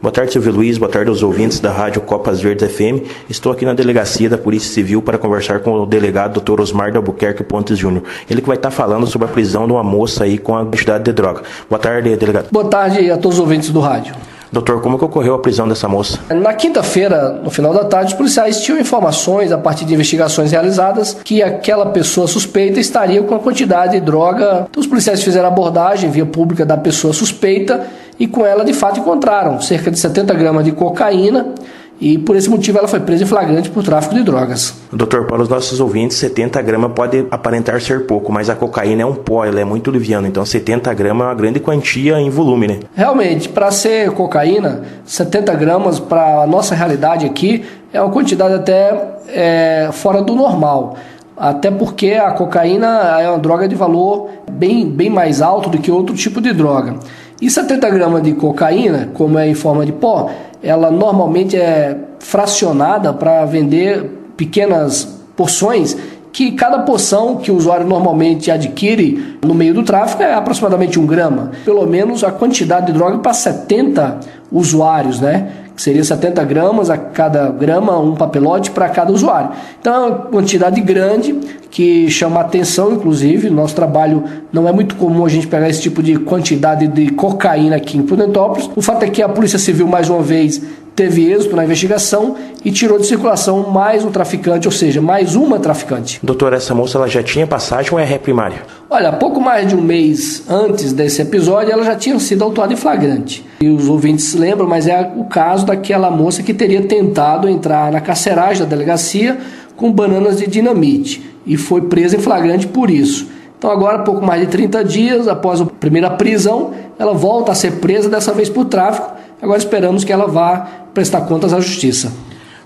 Boa tarde, Silvio Luiz. Boa tarde aos ouvintes da Rádio Copas Verdes FM. Estou aqui na delegacia da Polícia Civil para conversar com o delegado Dr. Osmar de Albuquerque Pontes Júnior. Ele que vai estar falando sobre a prisão de uma moça aí com a quantidade de droga. Boa tarde, delegado. Boa tarde a todos os ouvintes do rádio. Doutor, como que ocorreu a prisão dessa moça? Na quinta-feira, no final da tarde, os policiais tinham informações, a partir de investigações realizadas, que aquela pessoa suspeita estaria com a quantidade de droga. Então, os policiais fizeram a abordagem via pública da pessoa suspeita e com ela, de fato, encontraram cerca de 70 gramas de cocaína e, por esse motivo, ela foi presa em flagrante por tráfico de drogas. Doutor, para os nossos ouvintes, 70 gramas pode aparentar ser pouco, mas a cocaína é um pó, ela é muito liviana, então 70 gramas é uma grande quantia em volume, né? Realmente, para ser cocaína, 70 gramas para a nossa realidade aqui é uma quantidade até fora do normal. Até porque a cocaína é uma droga de valor bem mais alto do que outro tipo de droga. E 70 gramas de cocaína, como é em forma de pó, ela normalmente é fracionada para vender pequenas porções, que cada porção que o usuário normalmente adquire no meio do tráfico é aproximadamente 1 grama. Pelo menos a quantidade de droga para 70 usuários, né? Que seria 70 gramas a cada grama, um papelote para cada usuário. Então é uma quantidade grande que chama atenção, inclusive. Nosso trabalho não é muito comum a gente pegar esse tipo de quantidade de cocaína aqui em Prudentópolis. O fato é que a Polícia Civil, mais uma vez, teve êxito na investigação e tirou de circulação mais um traficante, ou seja, mais uma traficante. Doutor, essa moça ela já tinha passagem ou é ré primária? Olha, pouco mais de um mês antes desse episódio, ela já tinha sido autuada em flagrante. E os ouvintes se lembram, mas é o caso daquela moça que teria tentado entrar na carceragem da delegacia com bananas de dinamite e foi presa em flagrante por isso. Então agora, pouco mais de 30 dias após a primeira prisão, ela volta a ser presa, dessa vez por tráfico. Agora esperamos que ela vá prestar contas à justiça.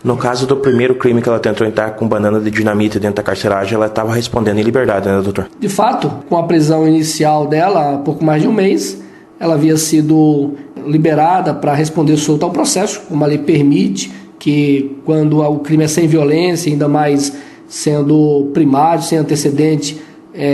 No caso do primeiro crime que ela tentou entrar com banana de dinamite dentro da carceragem, ela estava respondendo em liberdade, né, doutor? De fato, com a prisão inicial dela, há pouco mais de um mês, ela havia sido liberada para responder solta ao processo, como a lei permite, que quando o crime é sem violência, ainda mais sendo primário, sem antecedente,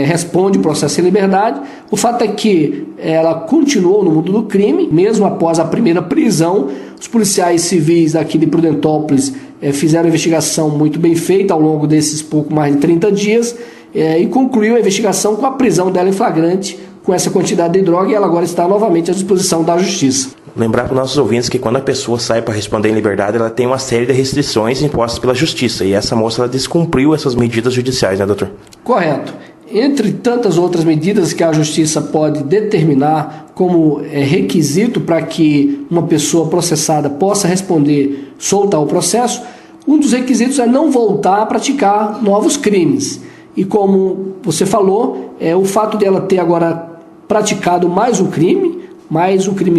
responde o processo em liberdade. O fato é que ela continuou no mundo do crime, mesmo após a primeira prisão. Os policiais civis aqui de Prudentópolis fizeram a investigação muito bem feita ao longo desses pouco mais de 30 dias e concluiu a investigação com a prisão dela em flagrante com essa quantidade de droga, e ela agora está novamente à disposição da justiça. Lembrar para os nossos ouvintes que quando a pessoa sai para responder em liberdade, ela tem uma série de restrições impostas pela justiça, e essa moça ela descumpriu essas medidas judiciais, né, doutor? Correto. Entre tantas outras medidas que a justiça pode determinar como requisito para que uma pessoa processada possa responder solta ao processo, um dos requisitos é não voltar a praticar novos crimes. E como você falou, o fato dela ter agora praticado mais um crime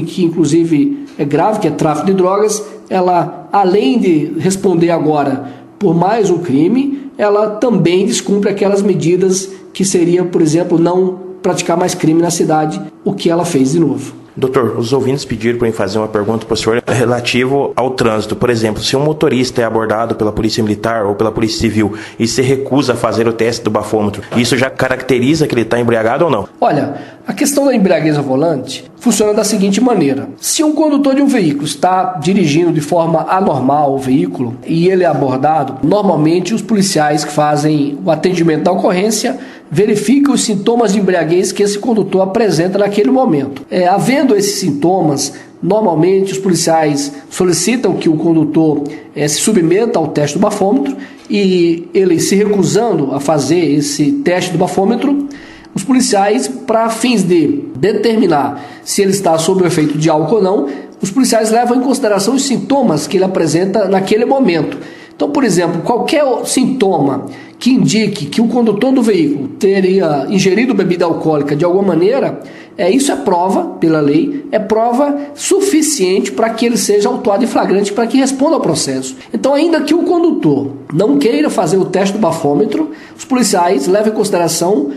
que inclusive é grave, que é tráfico de drogas, ela, além de responder agora por mais um crime, ela também descumpre aquelas medidas que seria, por exemplo, não praticar mais crime na cidade, o que ela fez de novo. Doutor, os ouvintes pediram para eu fazer uma pergunta para o senhor relativo ao trânsito. Por exemplo, se um motorista é abordado pela Polícia Militar ou pela Polícia Civil e se recusa a fazer o teste do bafômetro, isso já caracteriza que ele está embriagado ou não? Olha, a questão da embriaguez ao volante funciona da seguinte maneira. Se um condutor de um veículo está dirigindo de forma anormal o veículo e ele é abordado, normalmente os policiais que fazem o atendimento da ocorrência verificam os sintomas de embriaguez que esse condutor apresenta naquele momento. Havendo esses sintomas, normalmente os policiais solicitam que o condutor se submeta ao teste do bafômetro, e ele se recusando a fazer esse teste do bafômetro, os policiais, para fins de determinar se ele está sob o efeito de álcool ou não, os policiais levam em consideração os sintomas que ele apresenta naquele momento. Então, por exemplo, qualquer sintoma que indique que o condutor do veículo teria ingerido bebida alcoólica de alguma maneira, isso é prova, pela lei, é prova suficiente para que ele seja autuado em flagrante, para que responda ao processo. Então, ainda que o condutor não queira fazer o teste do bafômetro, os policiais levam em consideração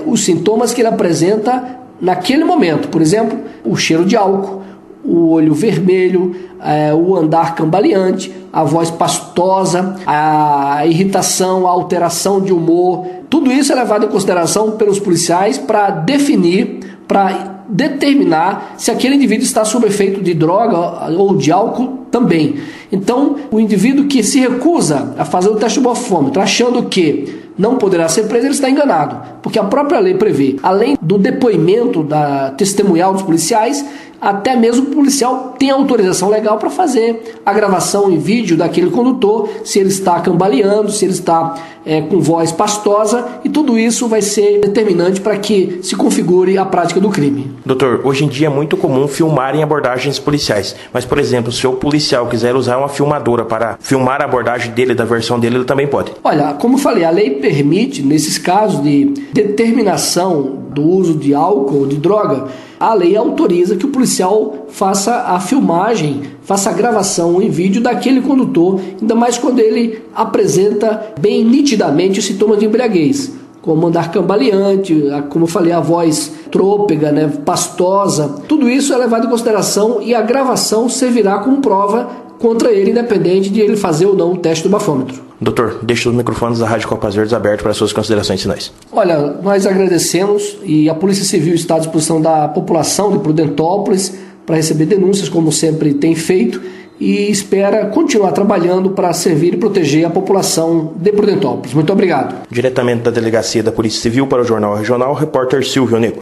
os sintomas que ele apresenta naquele momento. Por exemplo, o cheiro de álcool, o olho vermelho, o andar cambaleante, a voz pastosa, a irritação, a alteração de humor. Tudo isso é levado em consideração pelos policiais para definir, para determinar se aquele indivíduo está sob efeito de droga ou de álcool também. Então, o indivíduo que se recusa a fazer o teste do bafômetro, achando que não poderá ser preso, ele está enganado, porque a própria lei prevê, além do depoimento testemunhal dos policiais, até mesmo o policial tem autorização legal para fazer a gravação em vídeo daquele condutor, se ele está cambaleando, se ele está com voz pastosa, e tudo isso vai ser determinante para que se configure a prática do crime. Doutor, hoje em dia é muito comum filmar em abordagens policiais, mas, por exemplo, se o policial quiser usar uma filmadora para filmar a abordagem dele, da versão dele, ele também pode? Olha, como eu falei, a lei permite, nesses casos de determinação do uso de álcool ou de droga, a lei autoriza que o policial faça a filmagem, faça a gravação em vídeo daquele condutor, ainda mais quando ele apresenta bem nitidamente os sintomas de embriaguez, como andar cambaleante, como eu falei, a voz trôpega, pastosa. Tudo isso é levado em consideração e a gravação servirá como prova contra ele, independente de ele fazer ou não o teste do bafômetro. Doutor, deixe os microfones da Rádio Copas Verdes abertos para suas considerações finais. Olha, nós agradecemos e a Polícia Civil está à disposição da população de Prudentópolis para receber denúncias, como sempre tem feito, e espera continuar trabalhando para servir e proteger a população de Prudentópolis. Muito obrigado. Diretamente da Delegacia da Polícia Civil para o Jornal Regional, repórter Silvio Nego.